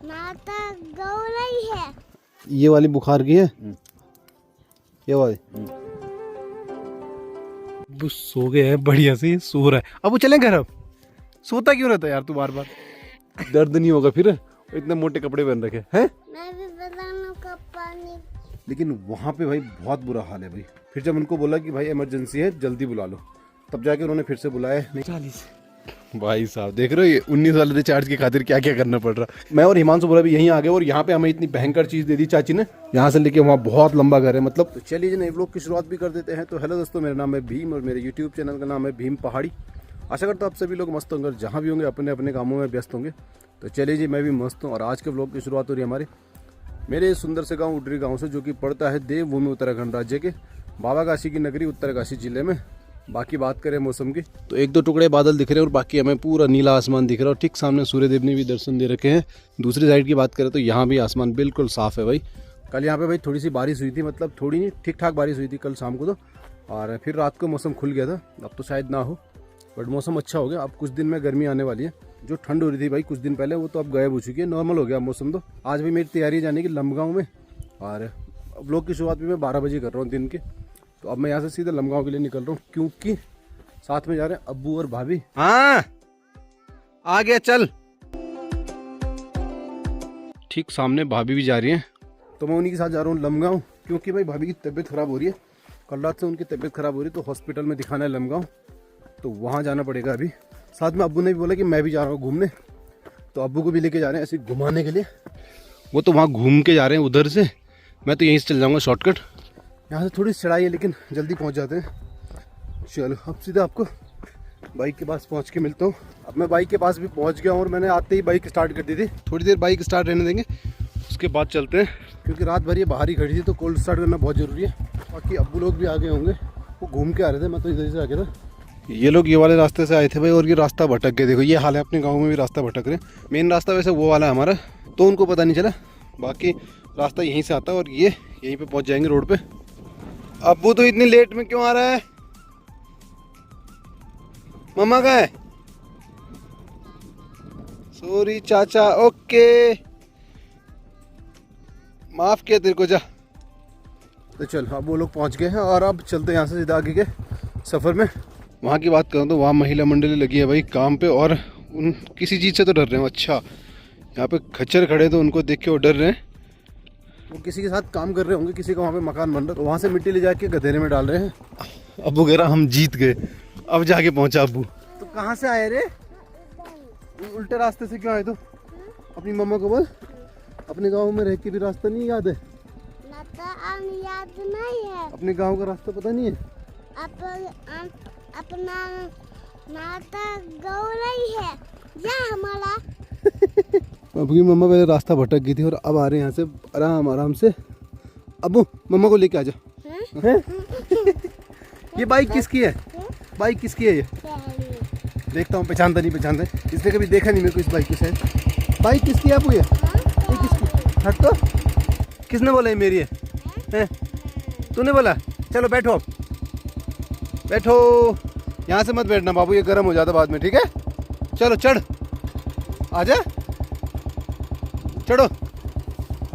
रही है। ये वाली बुखार की है, ये वाली। अब सो गए हैं बढ़िया से, सो रहा है। अब वो चलें घर। अब सोता क्यों रहता है यार तू बार बार? दर्द नहीं होगा फिर? इतने मोटे कपड़े पहन रखे हैं। मैं भी बताऊं कब पानी। लेकिन वहाँ पे भाई बहुत बुरा हाल है भाई। फिर जब उनको बोला कि भाई इमरजेंसी है जल्दी बुला लो, तब जाके उन्होंने फिर से बुलाया। 40 भाई साहब देख रहे हो, ये 19 वाले रिचार्ज की खातिर क्या क्या करना पड़ रहा। मैं और हिमांशु बोला भी यहीं आ गए, और यहाँ पे हमें इतनी भयंकर चीज़ दे दी चाची ने। यहाँ से लेके वहाँ बहुत लंबा घर है मतलब। तो चलिए जी नए व्लॉग की शुरुआत भी कर देते हैं। तो हेलो दोस्तों, मेरा नाम है भीम और मेरे यूट्यूब चैनल का नाम है भीम पहाड़ी। आशा करता हूँ आप सभी लोग मस्त होंगे और जहाँ भी होंगे अपने अपने कामों में व्यस्त होंगे। तो चलिए जी, मैं भी मस्त हूँ। और आज के व्लॉग की शुरुआत हो रही है हमारे मेरे सुंदर से गाँव उडरी गाँव से, जो कि पड़ता है देवभूमि उत्तराखंड राज्य के बाबा काशी की नगरी उत्तरकाशी जिले में। बाकी बात करें मौसम की, तो एक दो टुकड़े बादल दिख रहे हैं और बाकी हमें पूरा नीला आसमान दिख रहा है। और ठीक सामने सूर्यदेव ने भी दर्शन दे रखे हैं। दूसरी साइड की बात करें तो यहाँ भी आसमान बिल्कुल साफ है भाई। कल यहाँ पे भाई थोड़ी सी बारिश हुई थी, मतलब थोड़ी नहीं, ठीक ठाक बारिश हुई थी कल शाम को तो। और फिर रात को मौसम खुल गया था, अब तो शायद ना हो, बट मौसम अच्छा हो गया। अब कुछ दिन में गर्मी आने वाली है। जो ठंड हो रही थी भाई कुछ दिन पहले, वो तो अब गायब हो चुकी है, नॉर्मल हो गया मौसम तो। आज भी मेरी तैयारी है जाने की लंबगांव में, और व्लॉग की शुरुआत भी मैं 12 बजे कर रहा हूँ दिन के। तो अब मैं यहाँ से सीधे लंबगांव के लिए निकल रहा हूँ, क्योंकि साथ में जा रहे हैं अब्बू और भाभी। हाँ आ गया, चल। ठीक सामने भाभी भी जा रही हैं, तो मैं उन्हीं के साथ जा रहा हूँ लंबगांव, क्योंकि भाई भाभी की तबीयत खराब हो रही है। कल रात से उनकी तबीयत खराब हो रही है, तो हॉस्पिटल में दिखाना है लंबगांव, तो वहाँ जाना पड़ेगा अभी। साथ में अब्बू ने भी बोला कि मैं भी जा रहा हूँ घूमने, तो अब्बू को भी लेके जा रहे हैं ऐसे घुमाने के लिए। वो तो वहाँ घूम के जा रहे हैं उधर से, मैं तो यहीं से चल जाऊँगा शॉर्टकट। यहाँ से थोड़ी चढ़ाई है लेकिन जल्दी पहुँच जाते हैं। चलो अब सीधे आपको बाइक के पास पहुँच के मिलता हूँ। अब मैं बाइक के पास भी पहुँच गया हूँ और मैंने आते ही बाइक स्टार्ट कर दी थी। थोड़ी देर बाइक स्टार्ट रहने देंगे, उसके बाद चलते हैं, क्योंकि रात भर ये बाहर ही खड़ी थी, तो कोल्ड स्टार्ट करना बहुत ज़रूरी है। बाकी अब्बू लोग भी आ गए होंगे, वो घूम के आ रहे थे, मैं तो इधर से आ गया था। ये लोग ये वाले रास्ते से आए थे भाई, और ये रास्ता भटक गए। देखो ये हाल है, अपने गाँव में भी रास्ता भटक रहे हैं। मेन रास्ता वैसे वो वाला है हमारा, तो उनको पता नहीं चला, बाकी रास्ता यहीं से आता है और ये यहीं पे पहुंच जाएंगे रोड पे। अब्बू तो इतनी लेट में क्यों आ रहा है? मम्मा कहाँ है? सॉरी चाचा, ओके माफ किया तेरे को, जा। तो चल अब वो लोग पहुंच गए हैं और अब चलते हैं यहाँ से सीधा आगे के सफ़र में। वहाँ की बात करूँ तो वहाँ महिला मंडली लगी है भाई काम पे, और उन किसी चीज़ से तो डर रहे हैं। अच्छा यहाँ पे खच्चर खड़े तो उनको देख के वो डर रहे हैं। वो किसी के साथ काम कर रहे होंगे, किसी का वहाँ पे मकान बन रहा, तो वहाँ से मिट्टी ले जाके गधेरे में डाल रहे हैं। अब्बू कह रहा हम जीत गए, अब जाके पहुँचा अब्बू। तो कहाँ से आए रे? उल्टे रास्ते से क्यों आए? तो अपनी मम्मा को बोल, अपने गाँव में रह के भी रास्ता नहीं याद है? याद नहीं है, अपने गाँव का रास्ता पता नहीं है? अपना नाता गौरई है या हमारा। अब्बू की मम्मा पहले रास्ता भटक गई थी और अब आ रहे हैं यहाँ से आराम आराम से। अब्बू मम्मा को लेके आ जा। ये बाइक किसकी है? बाइक किसकी है ये? देखता हूँ, पहचानता नहीं पहचानता, इसने कभी देखा नहीं मेरे को इस बाइक के साथ। बाइक किसकी है अब्बू? ये किसकी? हट तो, किसने बोला ये मेरी है? तूने बोला? चलो बैठो, अब बैठो। यहाँ से मत बैठना बाबू, ये गर्म हो जाता बाद में, ठीक है? चलो चढ़, आजा, चढ़ो,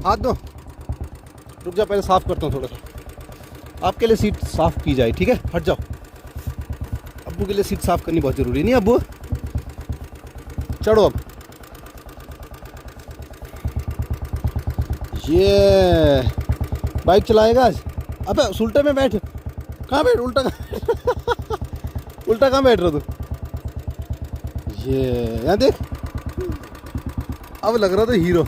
हाथ दो। रुक जा, पहले साफ करता हूँ थोड़ा सा, आपके लिए सीट साफ की जाए, ठीक है? हट जाओ, अब्बू के लिए सीट साफ करनी बहुत ज़रूरी नहीं अब्बू? चढ़ो अब। ये बाइक चलाएगा आज? अबे उल्टे में बैठ। कहाँ बैठ? उल्टा उल्टा कहाँ बैठ रहा तू? ये यहाँ देख, अब लग रहा था हीरो।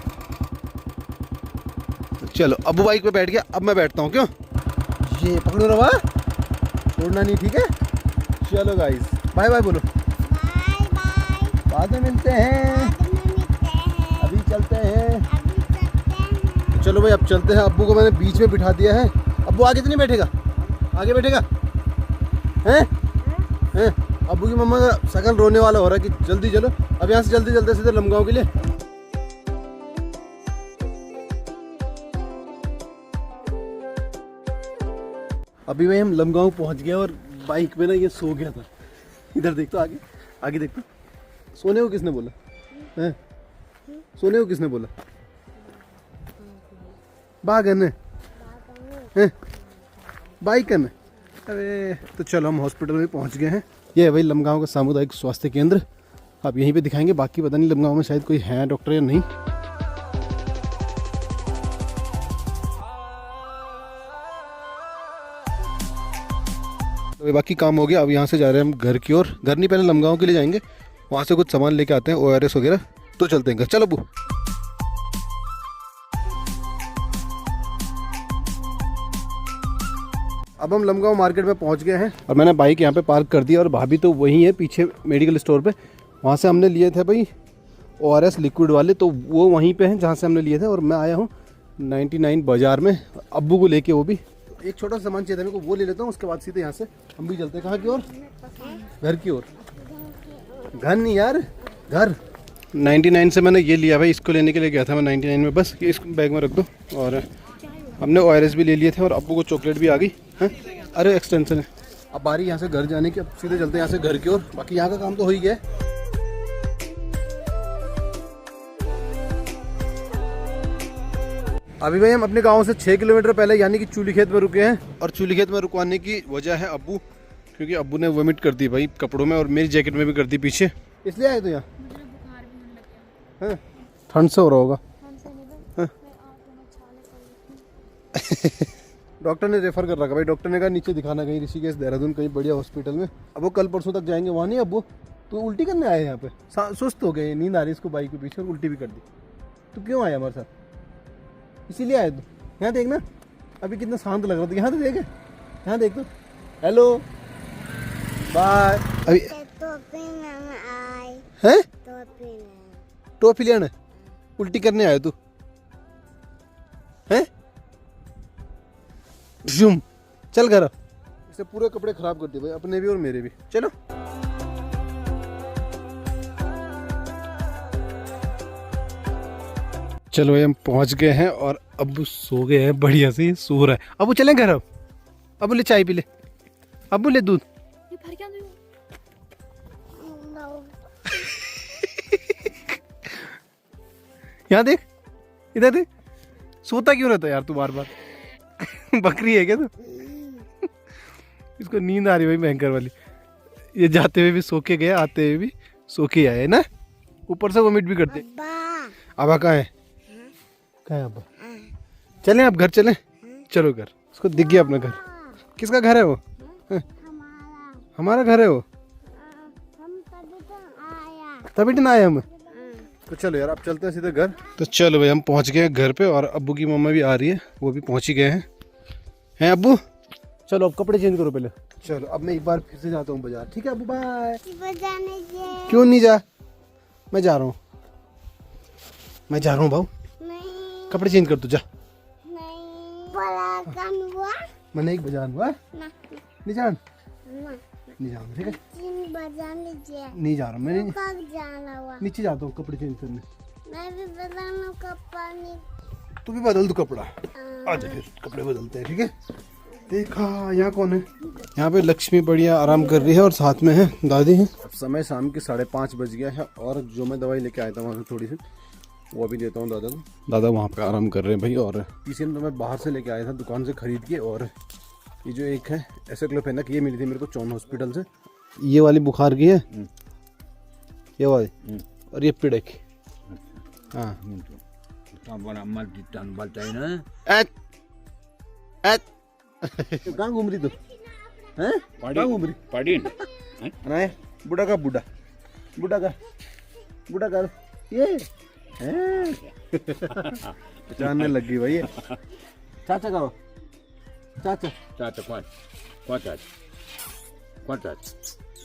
चलो अब्बू बाइक पे बैठ गया, अब मैं बैठता हूँ। क्यों? ये पकड़ो रवा, छोड़ना नहीं, ठीक है? चलो गाइस, बाय बाय बोलो। बाय बाय, बाद में मिलते हैं, अभी चलते हैं। तो चलो भाई अब चलते हैं। अब्बू को मैंने बीच में बिठा दिया है। अब्बू आगे तो नहीं बैठेगा? आगे बैठेगा? हैं? अब्बू की मम्मा का शकल रोने वाला हो रहा है कि जल्दी चलो। अब यहाँ से जल्दी चलते सीधे लंबगांव के लिए। अभी भाई हम लंबगांव पहुँच गए और बाइक में ना ये सो गया था। इधर देख तो, आगे आगे देख तो। सोने को किसने बोला? हैं? सोने को किसने बोला? बागन हैं, बाइकन। अरे तो चलो हम हॉस्पिटल में पहुंच गए हैं। ये है भाई लमगांव का सामुदायिक स्वास्थ्य केंद्र। आप यहीं पे दिखाएंगे, बाकी पता नहीं लमगांव में शायद कोई है डॉक्टर या नहीं। तो बाकी काम हो गया, अब यहाँ से जा रहे हैं हम घर की ओर। घर नहीं, पहले लमगांव के लिए जाएंगे, वहाँ से कुछ सामान लेके आते हैं, ORS वगैरह, तो चलते हैं घर। चलो अबू। अब हम लमगांव मार्केट में पहुँच गए हैं और मैंने बाइक यहाँ पे पार्क कर दी और भाभी तो वहीं है पीछे मेडिकल स्टोर पे। वहाँ से हमने लिए थे भाई ORS लिक्विड वाले, तो वो वहीं पे हैं जहाँ से हमने लिए थे। और मैं आया हूँ 99 बाज़ार में अब्बू को लेके। वो भी एक छोटा सा सामान चाहिए था मेरे को, वो ले लेता हूँ, उसके बाद सीधे यहाँ से हम भी चलते हैं। कहाँ की ओर? घर की ओर। घर नहीं यार, घर। 99 से मैंने ये लिया भाई, इसको लेने के लिए गया था मैं 99 में। बस इस बैग में रख दो। और हमने ORS भी ले लिए थे और अब्बू को चॉकलेट भी आ गई है। अरे एक्सटेंशन है। अब बारी यहाँ से घर जाने की, अब सीधे चलते हैं यहाँ से घर की ओर। बाकी यहाँ का काम तो हो ही गया। अभी भाई हम अपने गांव से 6 किलोमीटर पहले यानी कि चूली खेत में रुके हैं। और चूली खेत में रुकवाने की वजह है अब्बू, क्योंकि अब्बू ने वोमिट कर दी भाई कपड़ों में और मेरी जैकेट में भी कर दी पीछे, इसलिए आए तो यहाँ। ठंड से हो रहा होगा। डॉक्टर ने रेफर कर रखा भाई, डॉक्टर ने कहा नीचे दिखाना कहीं ऋषिकेश देहरादून कहीं बढ़िया हॉस्पिटल में। अब वो कल परसों तक जाएंगे वहाँ। नहीं अब्बू तो उल्टी करने आए यहाँ पे, सुस्त हो गए, नींद आ रही इसको बाइक के पीछे और उल्टी भी कर दी। तो क्यों आया हमारे साथ? इसीलिए आए तू। यहाँ देखना अभी कितना शांत लग रहा था। यहाँ तो देखे, यहाँ देख तो। Hello bye. अभी है टॉफी लेना, उल्टी करने आया तू हैं? जुम चल घर। इसे पूरे कपड़े खराब कर दिए भाई, अपने भी और मेरे भी। चलो चलो भाई हम पहुंच गए हैं और अब्बू सो गए हैं, बढ़िया से सो रहा है। अब्बू चलें घर। अब अब्बू ले चाय पी ले, अब्बू ले दूध। यहाँ देख, इधर देख, सोता क्यों रहता यार तू बार बार? बकरी है क्या तू? इसको नींद आ रही भाई भयंकर वाली। ये जाते हुए भी सो के गया, आते हुए भी सो के आए ना, ऊपर से वोमिट भी करते। अबा कहाँ है? कहाँ है अब्बा? चलें आप घर चलें। चलो घर। उसको दिख गया अपना घर। किसका घर है वो? हमारा घर है वो। तभी तो ना आए हम। तो चलो यार अब चलते हैं सीधे घर। तो चलो भाई हम पहुंच गए हैं घर पे और अब्बू की मम्मा भी आ रही है, वो भी पहुंच ही गए हैं अब्बू? चलो अब कपड़े चेंज करो पहले। चलो अब मैं एक बार फिर से जाता हूँ बाजार। ठीक है अब्बू बाय। क्यों नहीं जा? मैं जा रहा हूँ, मैं जा रहा हूँ भाऊ। कपड़े चेंज कर तू जा। मैंने एक बाजार हुआ नहीं जान, नहीं जा रहा। ठीक है नहीं जा रहा मैं, नीचे जाता हूँ कपड़े चेंज करने। मैं भी बदलूं कपड़ा। तू भी बदल दो कपड़ा। आजा फिर कपड़े बदलते हैं। ठीक है। देखा यहाँ कौन है? यहाँ पे लक्ष्मी बढ़िया आराम कर रही है और साथ में है दादी है। अब समय शाम के 5:30 बज गया है और जो मैं दवाई लेके आया था वहाँ से थोड़ी सी वो अभी देता हूँ दादा को। दादा वहाँ पे आराम कर रहे हैं भाई। और पीसीएम तो मैं बाहर से लेके आया था दुकान से खरीद के। और ये जो एक है एसेक्लोफेनाक, ये मिली थी मेरे को चौन हॉस्पिटल से। ये वाली बुखार की है, ये वाली। और ये पिड़क। हाँ कहाँ घूम रही तू? हैं? कहाँ घूम रही? पड़ी बुढ़ा का बुढ़ा, बुढ़ा का बुढ़ा का ये पहचानने लग गई भाई ये। चाचा का चाचा चाचा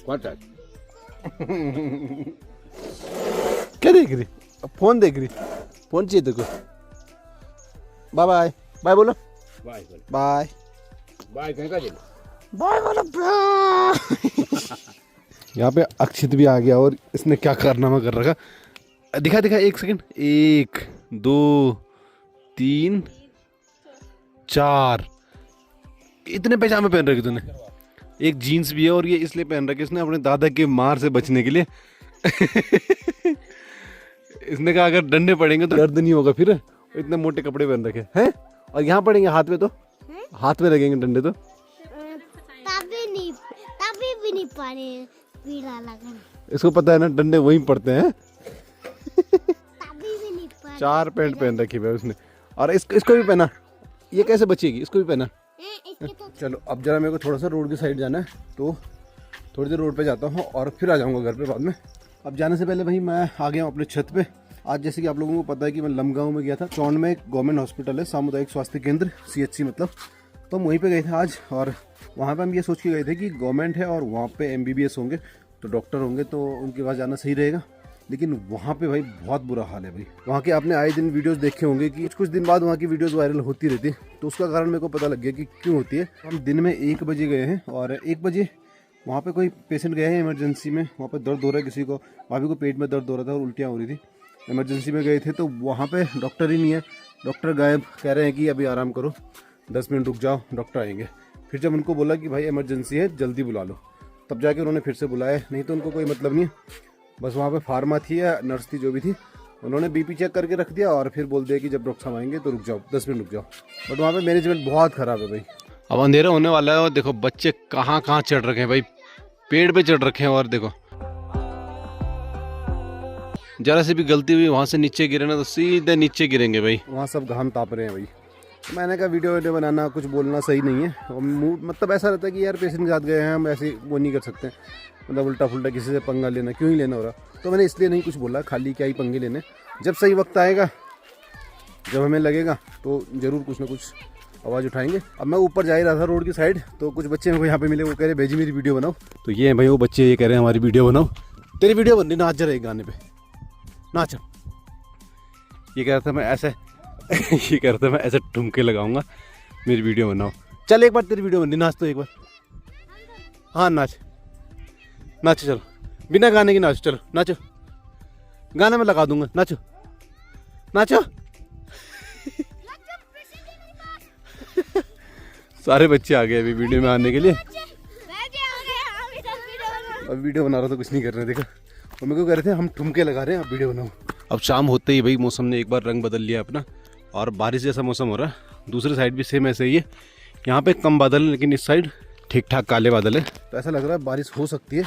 क्वार्टर क्या देख रही? फोन देख रही? फोन चाहिए तेरे को? बाय बाय बाय बोलो। बाय बाय बाय कहीं का बाय बोलो बाय। यहाँ पे अक्षित भी आ गया और इसने क्या कारनामा कर रखा। दिखा दिखा 1 सेकंड। 1 2 3 4 इतने पैजामे पहन रखे तूने। एक जीन्स भी है और ये इसलिए पहन रखे इसने अपने दादा के मार से बचने के लिए। इसने कहा अगर डंडे पड़ेंगे तो दर्द नहीं होगा फिर। इतने मोटे कपड़े पहन रखे हैं और यहाँ पड़ेंगे हाथ में तो, हाथ में लगेंगे डंडे तो। तभी भी नहीं पानी पीला लगन। इसको पता है ना डंडे वहीं पड़ते हैं। तभी भी नहीं पानी। 4 पैंट पहन रखी है उसने, और इसको भी पहना। ये कैसे बचेगी, इसको भी पहना। चलो अब जरा मेरे को थोड़ा सा रोड की साइड जाना है, तो थोड़ी देर रोड पे जाता हूँ और फिर आ जाऊँगा घर पे बाद में। अब जाने से पहले भाई मैं आ गया हूँ अपने छत पे। आज जैसे कि आप लोगों को पता है कि मैं लमगांव में गया था। चौंड में एक गवर्नमेंट हॉस्पिटल है, सामुदायिक स्वास्थ्य केंद्र, CHC मतलब। तो हम वहीं पे गए थे आज, और वहाँ पे हम ये सोच के गए थे कि गवर्नमेंट है और वहाँ पे MBBS होंगे तो डॉक्टर होंगे, तो उनके पास जाना सही रहेगा। लेकिन वहाँ पे भाई बहुत बुरा हाल है भाई। वहाँ के आपने आए दिन वीडियोस देखे होंगे कि कुछ दिन बाद वहाँ की वीडियोस वायरल होती रहती है, तो उसका कारण मेरे को पता लग गया कि क्यों होती है। हम दिन में 1 बजे गए हैं, और 1 बजे वहाँ पे कोई पेशेंट गए हैं इमरजेंसी में। वहाँ पे दर्द हो रहा है किसी को, भाभी को पेट में दर्द हो रहा था और उल्टियाँ हो रही थी। इमरजेंसी में गए थे तो वहाँ पे डॉक्टर ही नहीं है, डॉक्टर गायब। कह रहे हैं कि अभी आराम करो, 10 मिनट रुक जाओ, डॉक्टर आएंगे। फिर जब उनको बोला कि भाई इमरजेंसी है, जल्दी बुला लो, तब जाके उन्होंने फिर से बुलाया। नहीं तो उनको कोई मतलब नहीं है। बस वहाँ पे फार्मा थी या नर्स थी, जो भी थी, उन्होंने BP चेक करके रख दिया और फिर बोल दिया कि जब डॉक्टर साहब आएंगे तो रुक जाओ, 10 मिनट रुक जाओ। बट वहाँ पे मैनेजमेंट बहुत ख़राब है भाई। अब अंधेरा होने वाला है और देखो बच्चे कहाँ कहाँ चढ़ रखे हैं भाई, पेड़ पे चढ़ रखे हैं। और देखो जरा से भी गलती हुई वहाँ से नीचे गिरे ना तो सीधे नीचे गिरेंगे भाई। वहाँ सब घाम ताप रहे हैं भाई। मैंने कहा वीडियो बनाना, कुछ बोलना सही नहीं है। और मतलब ऐसा रहता है कि यार पेशेंट के साथ गए हैं, हम ऐसे वो नहीं कर सकते, मतलब उल्टा फुल्टा किसी से पंगा लेना क्यों ही लेना हो रहा। तो मैंने इसलिए नहीं कुछ बोला, खाली क्या ही पंगे लेने। जब सही वक्त आएगा, जब हमें लगेगा तो ज़रूर कुछ ना कुछ आवाज़ उठाएंगे। अब मैं ऊपर जा ही रहा था रोड की साइड, तो कुछ बच्चे मेरे को यहाँ पे मिले। वो कह रहे भेजी मेरी वीडियो बनाओ। तो ये हैं भाई वो बच्चे, ये कह रहे हैं हमारी वीडियो बनाओ। तेरी वीडियो बन रही, नाच जरा एक गाने पे, नाच। ये कह रहा था मैं ऐसे ये कह रहा था मैं ऐसे ठुमके लगाऊंगा, मेरी वीडियो बनाओ। चल एक बार तेरी वीडियो बन रही, नाच तो एक बार। हाँ नाच नाचो, चलो बिना गाने की नाचो, चलो नाचो, गाना मैं लगा दूंगा, नाचो नाचो। सारे बच्चे आ गए अभी वीडियो में आने के लिए। अब वीडियो बना रहा तो कुछ नहीं कर रहे, देखो। और मेरे को कह रहे थे हम ठुमके लगा रहे हैं, आप वीडियो बनाओ। अब शाम होते ही भाई मौसम ने एक बार रंग बदल लिया अपना, और बारिश जैसा मौसम हो रहा है। दूसरी साइड भी सेम ऐसे ही है, यहाँ पे कम बादल है लेकिन इस साइड ठीक ठाक काले बादल है। तो ऐसा लग रहा है बारिश हो सकती है।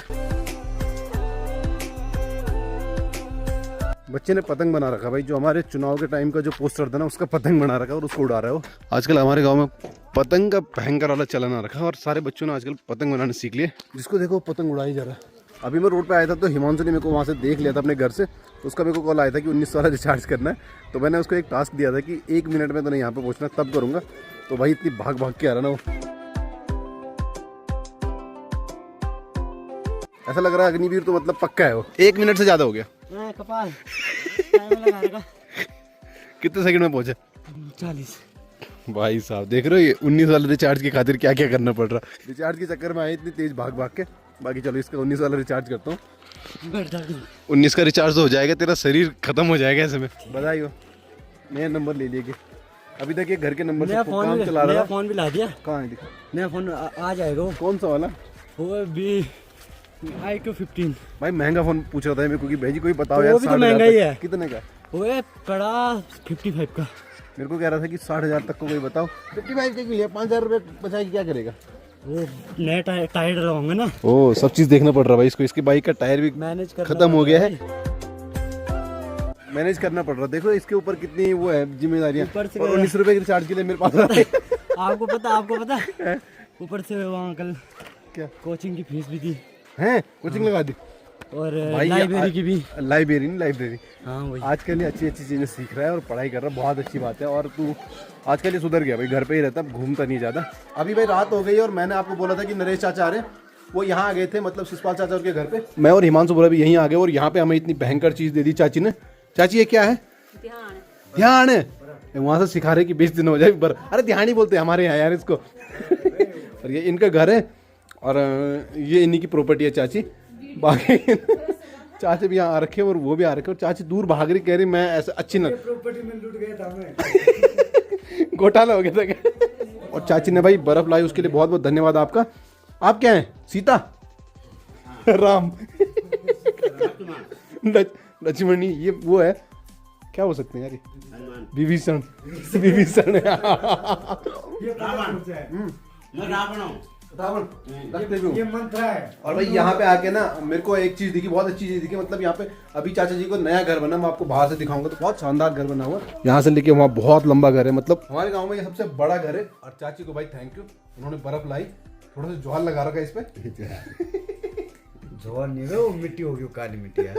बच्चे ने पतंग बना रखा भाई, जो हमारे चुनाव के टाइम का जो पोस्टर था ना, उसका पतंग बना रखा और उसको उड़ा रहा है वो। आजकल हमारे गांव में पतंग का भयंकर वाला चलन आ रखा है, और सारे बच्चों ने आजकल पतंग बनाने सीख लिए। जिसको देखो पतंग उड़ाई जा रहा है। अभी मैं रोड पे आया था तो हिमांशु ने मेरे को वहाँ से देख लिया था अपने घर से, तो उसका मेरे को कॉल आया था कि 19 वाला रिचार्ज करना है। तो मैंने उसको एक टास्क दिया था कि 1 मिनट में तो नहीं यहाँ पे पहुँचना, तब करूँगा। तो भाई इतनी भाग भाग के आ रहा ना वो, ऐसा लग रहा है अग्निवीर तो मतलब पक्का है वो। 1 मिनट से ज़्यादा हो गया। कपाल कितने सेकंड में पहुंचे? 40। भाई साहब देख रहे हो, ये 19 वाले रिचार्ज की खातिर क्या क्या करना पड़ रहा। रिचार्ज के चक्कर में आए इतनी तेज भाग भाग के। बाकी चलो इसका 19 वाला रिचार्ज करता हूँ। 19 का रिचार्ज तो हो जाएगा, तेरा शरीर खत्म हो जाएगा ऐसे में। बधाई हो, नया नंबर ले लिया। अभी तक ये घर के नंबर से काम चला रहा है। फोन भी ला दिया। कहाँ है दिखा? नया फोन आ जाएगा वो। कौन सा वाला? वो भी iQOO 15। भाई महंगा फोन पूछ रहा था मेरे को कि भाई जी कोई बताओ यार। वो भी तो महंगा ही है। कितने का? वो है पड़ा 55 का। मेरे को कह रहा था कि 60,000 तक को कोई बताओ। 55 के लिए 5,000 रुपये बचा के क्या करेगा? वो नए टायर लगाऊंगा ना। ओ सब चीज देखना पड़ रहा है भाई इसको। इसकी बाइक का टायर भी मैनेज खत्म हो गया है, मैनेज करना पड़ रहा। देखो इसके ऊपर कितनी वो है जिम्मेदारियां। और 19 रुपए के रिचार्ज के लिए मेरे पास आपको पता ऊपर से वहाँ कल क्या कोचिंग की फीस भी दी है, कोचिंग लगा दी। और लाइब्रेरी की भी। लाइब्रेरी हाँ वही। आजकल ये अच्छी चीजें सीख रहा है और पढ़ाई कर रहा है, बहुत अच्छी बात है। और तू आजकल ये सुधर गया भाई, घर पे ही रहता, घूमता नहीं ज़्यादा। अभी भाई रात हो गई और मैंने आपको बोला था कि नरेश चाचा आ रहे, वो यहाँ आ गए थे, मतलब शिषपाल चाचा के घर पे। मैं और हिमांशु बोला भी यहीं आ गए, और यहाँ पे हमें इतनी भयंकर चीज़ दे दी चाची ने। चाची ये क्या है? ध्यान है। वहाँ से सिखा रहे कि 20 दिन हो जाए। अरे ध्यान ही बोलते हैं हमारे यहाँ यार इसको। और ये इनका घर है और ये इन्हीं की प्रॉपर्टी है चाची। बाकी चाची भी यहाँ आ रखे और वो भी आ रखे, और चाची दूर भाग रही, कह रही मैं ऐसे अच्छी ना प्रॉपर्टी में लूट गया था मैं। घोटाला हो गया था क्या? और चाची ने भाई बर्फ लाई, उसके लिए बहुत बहुत धन्यवाद आपका। आप क्या हैं? सीता राम लक्ष्मणी, ये वो है क्या हो सकते हैं यार? विभीषण विभीषण रावण रखते भी हूँ। ये मंत्र है। और भाई यहाँ पे आके ना मेरे को एक चीज दिखी, बहुत अच्छी चीज दिखी। मतलब यहाँ पे अभी चाचा जी को नया घर बना, मैं आपको बाहर से दिखाऊंगा। तो बहुत शानदार घर बना हुआ, यहाँ से लेके वहाँ बहुत लंबा घर है। मतलब हमारे गांव में ये सबसे बड़ा घर है। और चाची को भाई थैंक यू, उन्होंने बर्फ लाई, थोड़ा सा ज्वार लगा रखा है इस पे। जोर नहीं है वो, मिट्टी होगी, वो काली मिट्टी है।